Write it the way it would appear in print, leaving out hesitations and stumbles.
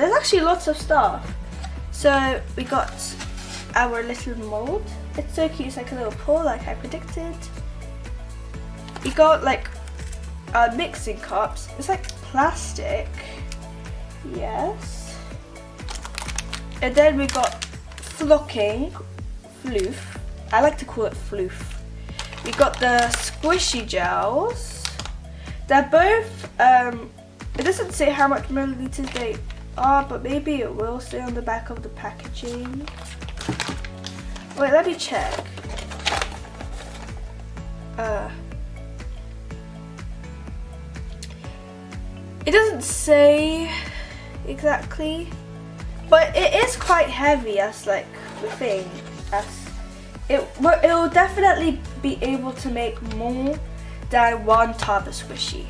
there's actually lots of stuff. So we got our little mold. It's so cute, it's like a little pool like I predicted. We got like mixing cups. It's like plastic. Yes. And then we got floof. I like to call it floof. We got the squishy gels. They're both, it doesn't say how much milliliters they are, but maybe it will say on the back of the packaging. Wait, let me check. It doesn't say exactly, but it is quite heavy as like the thing. As it will definitely be able to make more than one Taba Squishy.